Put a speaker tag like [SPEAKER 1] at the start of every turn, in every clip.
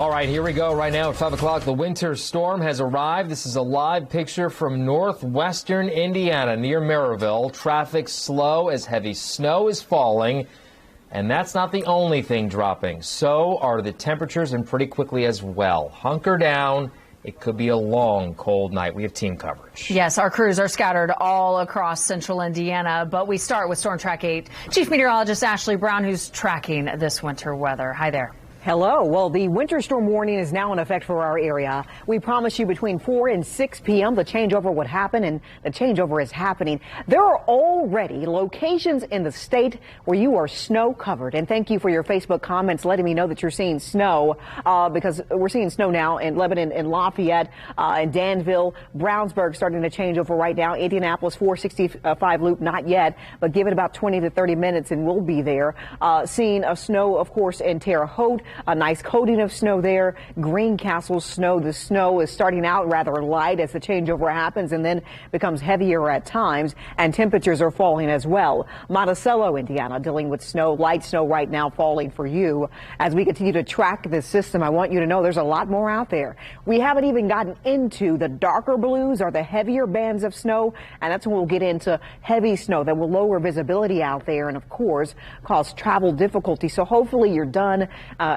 [SPEAKER 1] All right, here we go. Right now at 5 o'clock, the winter storm has arrived. This is a live picture from northwestern Indiana near Maryville. Traffic slow as heavy snow is falling. And that's not the only thing dropping. So are the temperatures, and pretty quickly as well. Hunker down. It could be a long, cold night. We have team coverage.
[SPEAKER 2] Yes, our crews are scattered all across central Indiana, but we start with Storm Track 8. Chief Meteorologist Ashley Brown, who's tracking this winter weather. Hi there.
[SPEAKER 3] Hello. Well, the winter storm warning is now in effect for our area. We promised you between 4 and 6 p.m. the changeover would happen, and the changeover is happening. There are already locations in the state where you are snow covered. And thank you for your Facebook comments letting me know that you're seeing snow, because we're seeing snow now in Lebanon and Lafayette, and Danville, Brownsburg starting to change over right now. Indianapolis 465 loop, not yet, but give it about 20 to 30 minutes and we'll be there. Seeing a snow, of course, in Terre Haute. A nice coating of snow there. Greencastle snow. The snow is starting out rather light as the changeover happens and then becomes heavier at times, and temperatures are falling as well. Monticello, Indiana, dealing with snow, light snow right now falling for you. As we continue to track this system, I want you to know there's a lot more out there. We haven't even gotten into the darker blues or the heavier bands of snow, and that's when we'll get into heavy snow that will lower visibility out there and, of course, cause travel difficulty. So hopefully you're done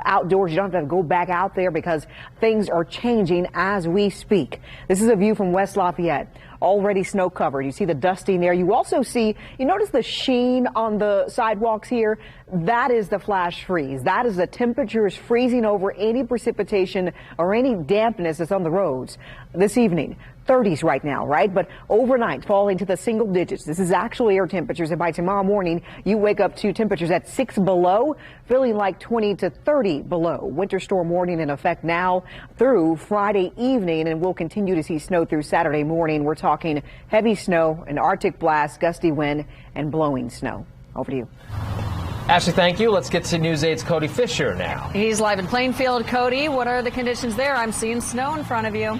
[SPEAKER 3] outdoors. You don't have to go back out there because things are changing as we speak. This is a view from West Lafayette. Already snow covered. You see the dusting there. You also see, you notice the sheen on the sidewalks here? That is the flash freeze. That is the temperatures freezing over any precipitation or any dampness that's on the roads. This evening, 30s right now, right? But overnight, falling to the single digits. This is actually air temperatures, and by tomorrow morning, you wake up to temperatures at 6 below, feeling like 20 to 30 below. Winter storm warning in effect now through Friday evening, and we'll continue to see snow through Saturday morning. We're talking heavy snow, an Arctic blast, gusty wind, and blowing snow. Over to you.
[SPEAKER 1] Ashley, thank you. Let's get to News 8's Cody Fisher now.
[SPEAKER 2] He's live in Plainfield. Cody, what are the conditions there? I'm seeing snow in front of you.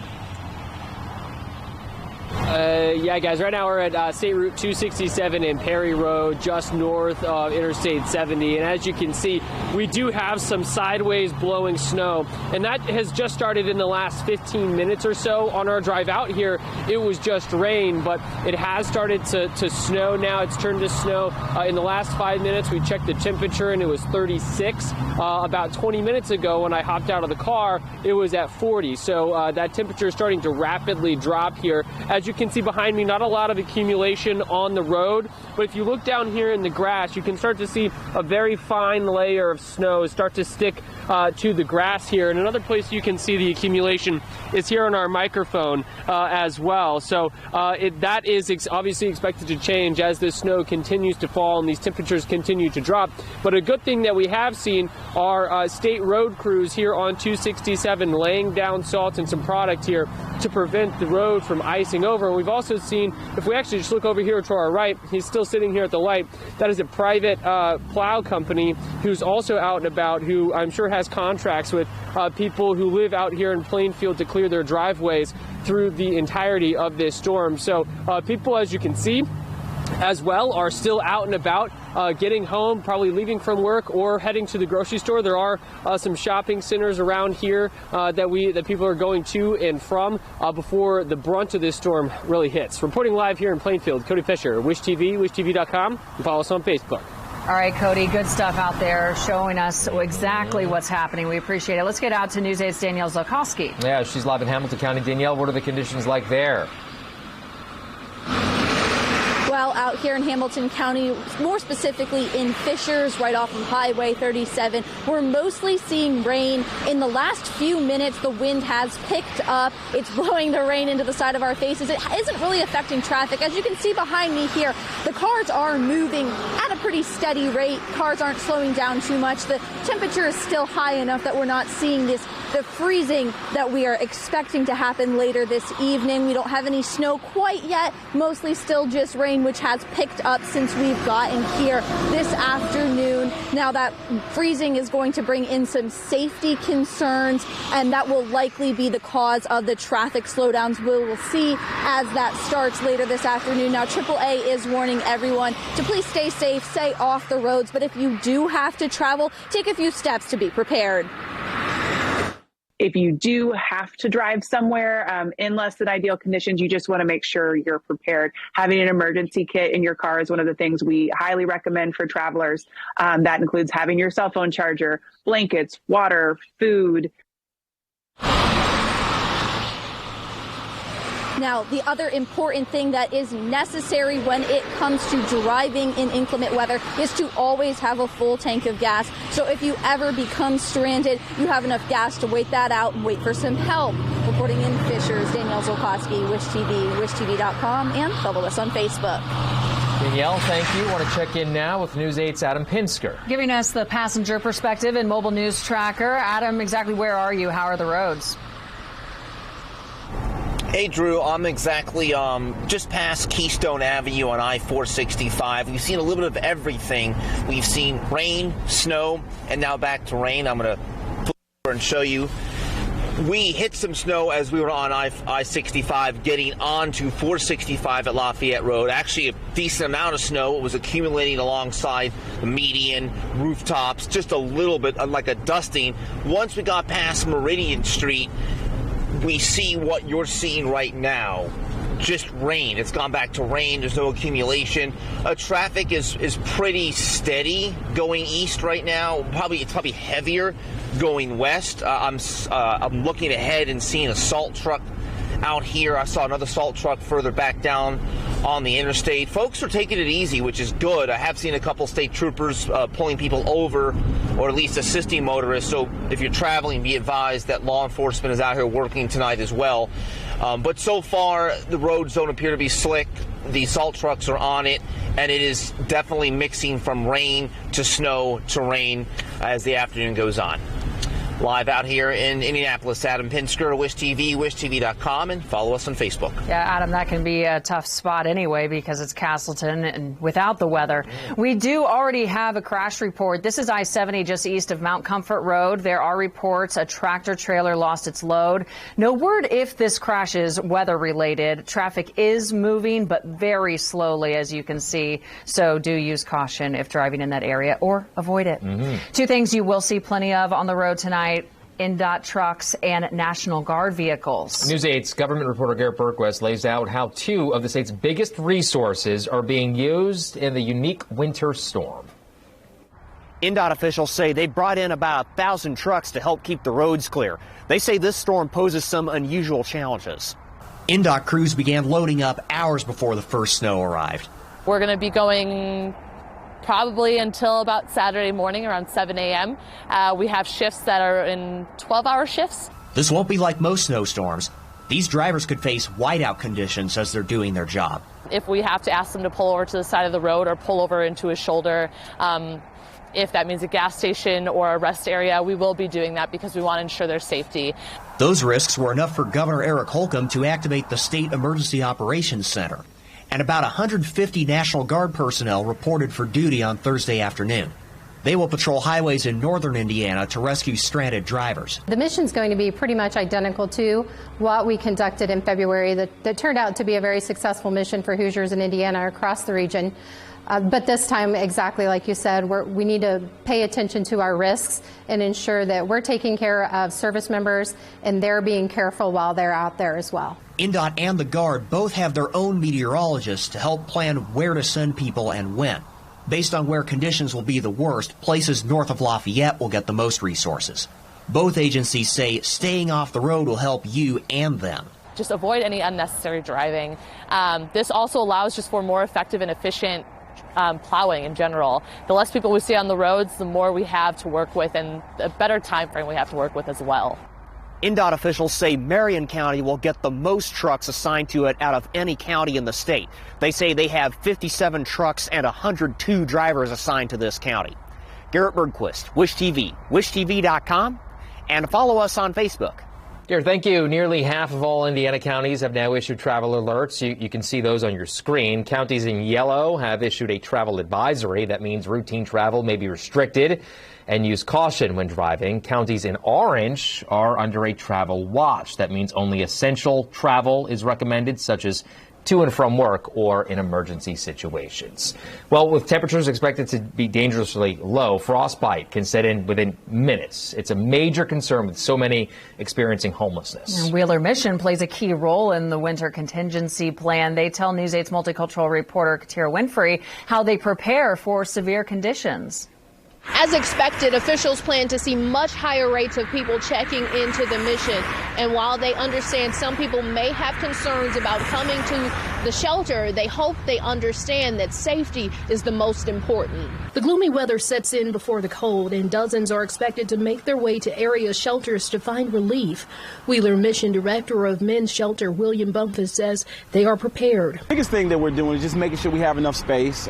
[SPEAKER 4] Yeah, guys, right now we're at State Route 267 and Perry Road, just north of Interstate 70. And as you can see, we do have some sideways blowing snow. And that has just started in the last 15 minutes or so. On our drive out here, it was just rain, but it has started to snow now. It's turned to snow. In the last 5 minutes, we checked the temperature and it was 36. About 20 minutes ago, when I hopped out of the car, it was at 40. So that temperature is starting to rapidly drop here. As you can see behind me, not a lot of accumulation on the road, but if you look down here in the grass, you can start to see a very fine layer of snow start to stick to the grass here. And another place you can see the accumulation is here on our microphone as well. So that is obviously expected to change as this snow continues to fall and these temperatures continue to drop. But a good thing that we have seen are state road crews here on 267 laying down salt and some product here to prevent the road from icing over. And we've also seen, if we actually just look over here to our right, he's still sitting here at the light. That is a private plow company who's also out and about, who I'm sure has contracts with people who live out here in Plainfield to clear their driveways through the entirety of this storm. So people, as you can see, as well, are still out and about, getting home, probably leaving from work or heading to the grocery store. There are some shopping centers around here that people are going to and from before the brunt of this storm really hits. Reporting live here in Plainfield, Cody Fisher, Wish TV, wishtv.com, and follow us on Facebook.
[SPEAKER 2] All right, Cody, good stuff out there showing us exactly what's happening. We appreciate it. Let's get out to News 8's Danielle Zalkowski.
[SPEAKER 1] Yeah, she's live in Hamilton County. Danielle, what are the conditions like there?
[SPEAKER 5] Well, out here in Hamilton County, more specifically in Fishers, right off of Highway 37, we're mostly seeing rain. In the last few minutes, the wind has picked up. It's blowing the rain into the side of our faces. It isn't really affecting traffic. As you can see behind me here, the cars are moving at a pretty steady rate. Cars aren't slowing down too much. The temperature is still high enough that we're not seeing the freezing that we are expecting to happen later this evening. We don't have any snow quite yet, mostly still just rain, which has picked up since we've gotten here this afternoon. Now that freezing is going to bring in some safety concerns, and that will likely be the cause of the traffic slowdowns we will see as that starts later this afternoon. Now, AAA is warning everyone to please stay safe, stay off the roads, but if you do have to travel, take a few steps to be prepared.
[SPEAKER 6] if you do have to drive somewhere in less than ideal conditions, you just want to make sure you're prepared. Having an emergency kit in your car is one of the things we highly recommend for travelers. That includes having your cell phone charger, blankets, water, food.
[SPEAKER 5] Now, the other important thing that is necessary when it comes to driving in inclement weather is to always have a full tank of gas. So if you ever become stranded, you have enough gas to wait that out and wait for some help. Reporting in Fishers, Danielle Zolkowski, Wish TV, wishtv.com, and follow us on Facebook.
[SPEAKER 1] Danielle, thank you. Want to check in now with News 8's Adam Pinsker.
[SPEAKER 2] Giving us the passenger perspective in Mobile News Tracker. Adam, exactly where are you? How are the roads?
[SPEAKER 7] Hey, Drew, I'm exactly just past Keystone Avenue on I-465. We've seen a little bit of everything. We've seen rain, snow, and now back to rain. I'm going to pull over and show you. We hit some snow as we were on I-65 getting onto 465 at Lafayette Road. Actually, a decent amount of snow. It was accumulating alongside the median, rooftops, just a little bit like a dusting. Once we got past Meridian Street, we see what you're seeing right now. Just rain. It's gone back to rain. There's no accumulation. Traffic is pretty steady going east right now. It's probably heavier going west. I'm looking ahead and seeing a salt truck out here. I saw another salt truck further back down on the interstate. Folks are taking it easy, which is good. I have seen a couple state troopers pulling people over, or at least assisting motorists. So if you're traveling, be advised that law enforcement is out here working tonight as well. But so far, the roads don't appear to be slick. The salt trucks are on it, and it is definitely mixing from rain to snow to rain as the afternoon goes on. Live out here in Indianapolis, Adam Pinsker, Wish TV, wishtv.com, and follow us on Facebook.
[SPEAKER 2] Yeah, Adam, that can be a tough spot anyway because it's Castleton and without the weather. We do already have a crash report. This is I-70 just east of Mount Comfort Road. There are reports a tractor trailer lost its load. No word if this crash is weather related. Traffic is moving, but very slowly, as you can see. So do use caution if driving in that area or avoid it. Two things you will see plenty of on the road tonight: NDOT trucks and National Guard vehicles.
[SPEAKER 1] News 8's government reporter Garrett Berquist lays out how two of the state's biggest resources are being used in the unique winter storm.
[SPEAKER 8] NDOT officials say they brought in about 1,000 trucks to help keep the roads clear. They say this storm poses some unusual challenges.
[SPEAKER 9] NDOT crews began loading up hours before the first snow arrived.
[SPEAKER 10] We're going to be going probably until about Saturday morning around 7 a.m. We have shifts that are in 12-hour shifts.
[SPEAKER 9] This won't be like most snowstorms. These drivers could face whiteout conditions as they're doing their job.
[SPEAKER 10] If we have to ask them to pull over to the side of the road or pull over into a shoulder, if that means a gas station or a rest area, we will be doing that because we want to ensure their safety.
[SPEAKER 9] Those risks were enough for Governor Eric Holcomb to activate the State Emergency Operations Center. And about 150 National Guard personnel reported for duty on Thursday afternoon. They will patrol highways in northern Indiana to rescue stranded drivers.
[SPEAKER 11] The mission's going to be pretty much identical to what we conducted in February that turned out to be a very successful mission for Hoosiers in Indiana across the region. But this time, exactly like you said, we need to pay attention to our risks and ensure that we're taking care of service members and they're being careful while they're out there as well.
[SPEAKER 9] NDOT and the Guard both have their own meteorologists to help plan where to send people and when. Based on where conditions will be the worst, places north of Lafayette will get the most resources. Both agencies say staying off the road will help you and them.
[SPEAKER 10] Just avoid any unnecessary driving. This also allows just for more effective and efficient plowing in general. The less people we see on the roads, the more we have to work with and a better time frame we have to work with as well.
[SPEAKER 8] NDOT officials say Marion County will get the most trucks assigned to it out of any county in the state. They say they have 57 trucks and 102 drivers assigned to this county. Garrett Bergquist, Wish TV, wishtv.com, and follow us on Facebook.
[SPEAKER 1] Garrett, thank you. Nearly half of all Indiana counties have now issued travel alerts. You can see those on your screen. Counties in yellow have issued a travel advisory. That means routine travel may be restricted and use caution when driving. Counties in orange are under a travel watch. That means only essential travel is recommended, such as to and from work or in emergency situations. Well, with temperatures expected to be dangerously low, frostbite can set in within minutes. It's a major concern with so many experiencing homelessness.
[SPEAKER 2] Wheeler Mission plays a key role in the winter contingency plan. They tell News 8's multicultural reporter Katira Winfrey how they prepare for severe conditions.
[SPEAKER 12] As expected, officials plan to see much higher rates of people checking into the mission. And while they understand some people may have concerns about coming to the shelter, they hope they understand that safety is the most important.
[SPEAKER 13] The gloomy weather sets in before the cold, and dozens are expected to make their way to area shelters to find relief. Wheeler Mission Director of Men's Shelter, William Bumpus, says they are prepared.
[SPEAKER 14] The biggest thing that we're doing is just making sure we have enough space,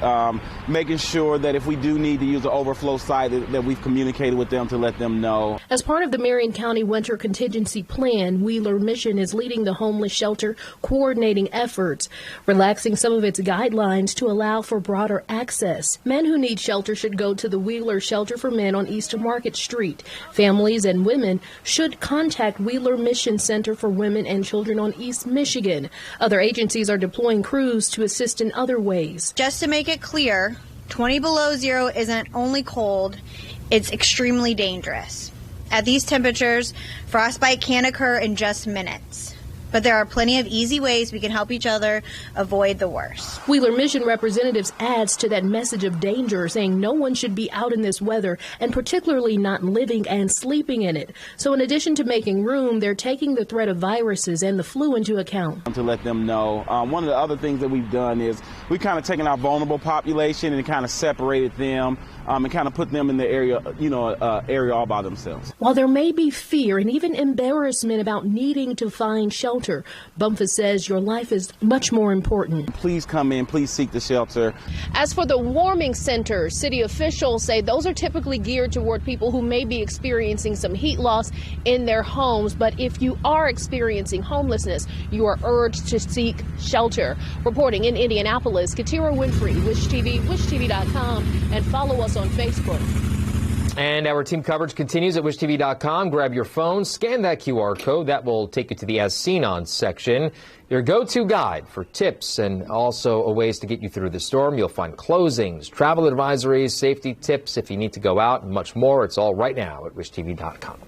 [SPEAKER 14] making sure that if we do need to use the overflow site, that we've communicated with them to let them know.
[SPEAKER 13] As part of the Marion County Winter Contingency Plan, Wheeler Mission is leading the homeless shelter coordinating efforts, relaxing some of its guidelines to allow for broader access. Men who need shelter should go to the Wheeler Shelter for Men on East Market Street. Families and women should contact Wheeler Mission Center for Women and Children on East Michigan. Other agencies are deploying crews to assist in other ways.
[SPEAKER 15] Just to make it clear, 20 below zero isn't only cold, it's extremely dangerous. At these temperatures, frostbite can occur in just minutes. But there are plenty of easy ways we can help each other avoid the worst.
[SPEAKER 13] Wheeler Mission representatives adds to that message of danger, saying no one should be out in this weather, and particularly not living and sleeping in it. So in addition to making room, they're taking the threat of viruses and the flu into account.
[SPEAKER 14] To let them know. One of the other things that we've done is we kind of taken our vulnerable population and kind of separated them and kind of put them in the area, area all by themselves.
[SPEAKER 13] While there may be fear and even embarrassment about needing to find shelter, Bumpus says your life is much more important.
[SPEAKER 14] Please come in, please seek the shelter.
[SPEAKER 12] As for the warming centers, city officials say those are typically geared toward people who may be experiencing some heat loss in their homes. But if you are experiencing homelessness, you are urged to seek shelter. Reporting in Indianapolis, Katira Winfrey, Wish TV, WishTV.com, and follow us on Facebook.
[SPEAKER 1] And our team coverage continues at WishTV.com. Grab your phone, scan that QR code. That will take you to the As Seen On section. Your go-to guide for tips and also ways to get you through the storm. You'll find closings, travel advisories, safety tips if you need to go out, and much more. It's all right now at WishTV.com.